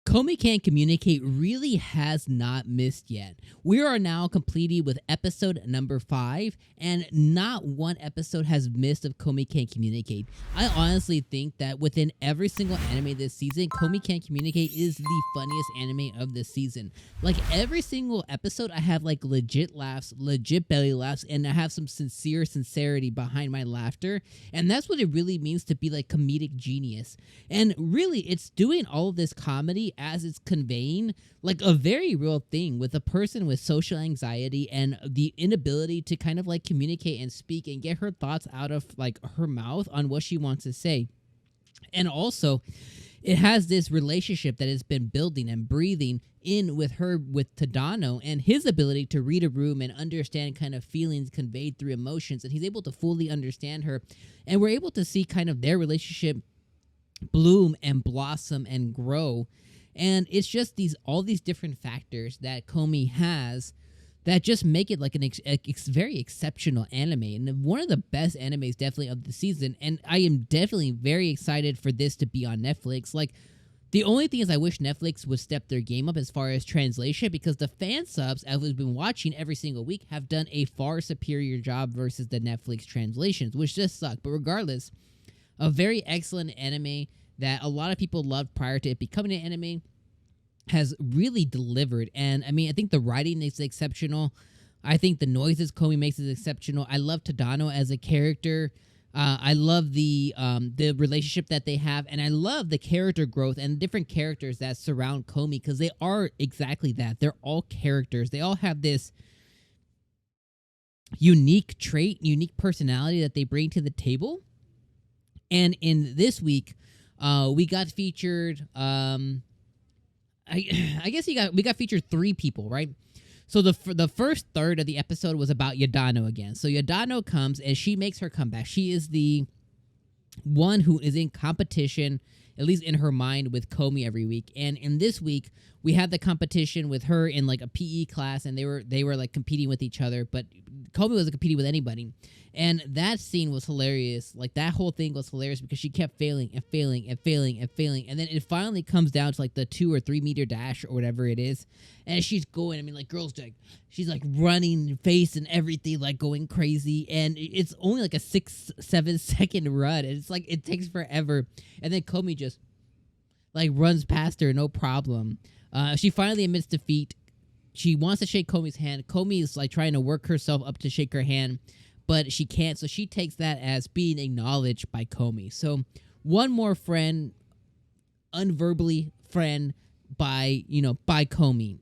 Komi Can't Communicate really has not missed yet. We are now completed with episode number 5, and not one episode has missed of Komi Can't Communicate. I honestly think that within every single anime this season, Komi Can't Communicate is the funniest anime of this season. Like every single episode, I have like legit laughs, legit belly laughs, and I have some sincerity behind my laughter. And that's what it really means to be like comedic genius. And really, it's doing all of this comedy as it's conveying like a very real thing with a person with social anxiety and the inability to kind of like communicate and speak and get her thoughts out of like her mouth on what she wants to say. And also, it has this relationship that has been building and breathing in with her with Tadano and his ability to read a room and understand kind of feelings conveyed through emotions, and he's able to fully understand her, and we're able to see kind of their relationship bloom and blossom and grow. And it's just all these different factors that Komi has that just make it like an very exceptional anime, and one of the best animes definitely of the season. And I am definitely very excited for this to be on Netflix. Like, the only thing is I wish Netflix would step their game up as far as translation, because the fan subs, as we've been watching every single week, have done a far superior job versus the Netflix translations, which just suck. But regardless, a very excellent anime that a lot of people loved prior to it becoming an anime has really delivered. And I mean, I think the writing is exceptional. I think the noises Komi makes is exceptional. I love Tadano as a character. I love the relationship that they have, and I love the character growth and different characters that surround Komi, because they are exactly that. They're all characters. They all have this unique trait, unique personality that they bring to the table. And in this week, we got featured. I guess we got featured 3 people, right? So the first third of the episode was about Yadano again. So Yadano comes and she makes her comeback. She is the one who is in competition, at least in her mind, with Komi every week. And in this week, we had the competition with her in like a PE class, and they were like competing with each other, but Komi wasn't competing with anybody. And that scene was hilarious. Like, that whole thing was hilarious because she kept failing and failing and failing and failing. And then it finally comes down to like the 2 or 3 meter dash or whatever it is. And she's going, I mean, like, she's like running face and everything, like going crazy. And it's only like a 6-7 second run. And it's like, it takes forever. And then Komi just like runs past her, no problem. She finally admits defeat. She wants to shake Komi's hand. Komi is like trying to work herself up to shake her hand, but she can't. So she takes that as being acknowledged by Komi. So one more friend, unverbally friend by Komi.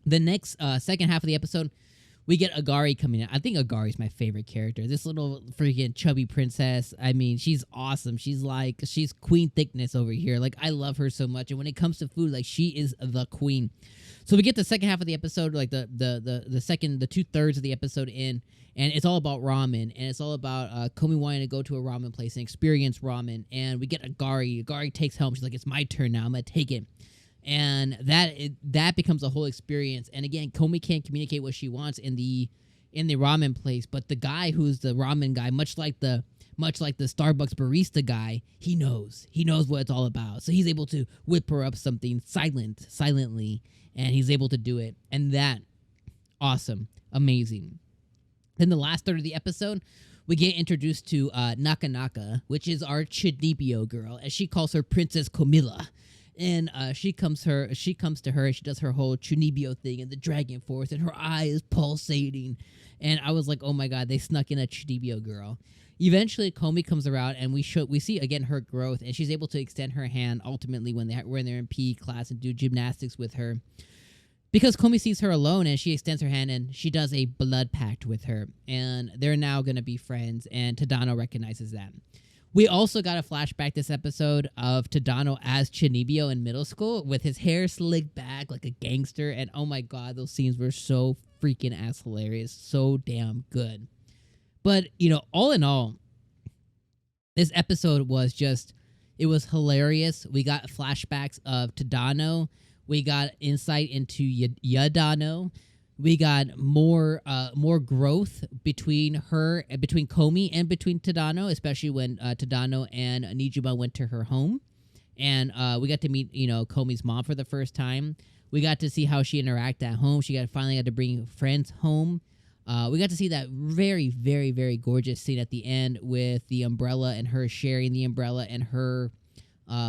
The next second half of the episode, we get Agari coming in. I think Agari's my favorite character. This little freaking chubby princess. I mean, she's awesome. She's queen thickness over here. Like, I love her so much. And when it comes to food, like, she is the queen. So we get the second half of the episode, like the 2/3 of the episode in, and it's all about ramen, and it's all about Komi wanting to go to a ramen place and experience ramen. And we get Agari. Agari takes helm. She's like, it's my turn now. I'm gonna take it. And that becomes a whole experience. And again, Komi can't communicate what she wants in the ramen place, but the guy who's the ramen guy, much like the Starbucks barista guy, he knows what it's all about. So he's able to whip her up something silently, and he's able to do it. And that, awesome, amazing. Then the last third of the episode, we get introduced to Naka, which is our Chunibyo girl, as she calls her Princess Komila. And she comes to her, and she does her whole Chunibyo thing and the dragon force, and her eye is pulsating. And I was like, oh my god, they snuck in a Chunibyo girl. Eventually, Komi comes around, and we see again her growth, and she's able to extend her hand ultimately when they're in PE class and do gymnastics with her. Because Komi sees her alone, and she extends her hand, and she does a blood pact with her. And they're now going to be friends, and Tadano recognizes that. We also got a flashback this episode of Tadano as Chunibyo in middle school with his hair slicked back like a gangster. And oh my god, those scenes were so freaking ass hilarious. So damn good. But, all in all, this episode was it was hilarious. We got flashbacks of Tadano. We got insight into Yadano. We got more growth between Komi and between Tadano, especially when Tadano and Nijima went to her home. and we got to meet Komi's mom for the first time. We got to see how she interacted at home. She finally got to bring friends home. We got to see that very, very, very gorgeous scene at the end with the umbrella and her sharing the umbrella and her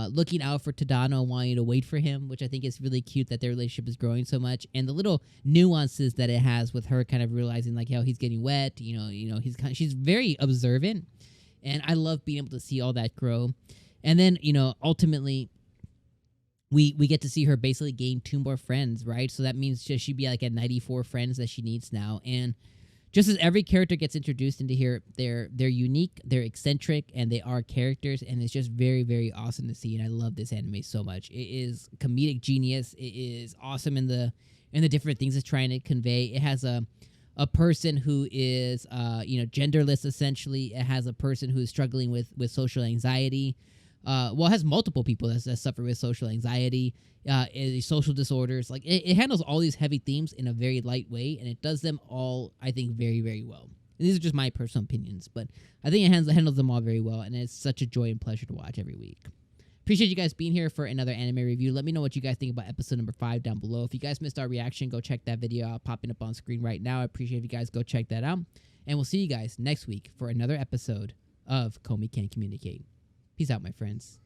looking out for Tadano, wanting to wait for him, which I think is really cute that their relationship is growing so much, and the little nuances that it has with her kind of realizing like how he's getting wet. She's very observant, and I love being able to see all that grow. And then ultimately, we get to see her basically gain 2 more friends, right? So that means she'd be like at 94 friends that she needs now. And just as every character gets introduced into here, they're unique, they're eccentric, and they are characters, and it's just very, very awesome to see. And I love this anime so much. It is comedic genius. It is awesome in the different things it's trying to convey. It has a person who is genderless essentially. It has a person who is struggling with social anxiety. It has multiple people that suffer with social anxiety, social disorders. Like it handles all these heavy themes in a very light way, and it does them all, I think, very, very well. And these are just my personal opinions, but I think it handles them all very well, and it's such a joy and pleasure to watch every week. Appreciate you guys being here for another anime review. Let me know what you guys think about episode number 5 down below. If you guys missed our reaction, go check that video out popping up on screen right now. I appreciate if you guys go check that out, and we'll see you guys next week for another episode of Komi Can Communicate. Peace out, my friends.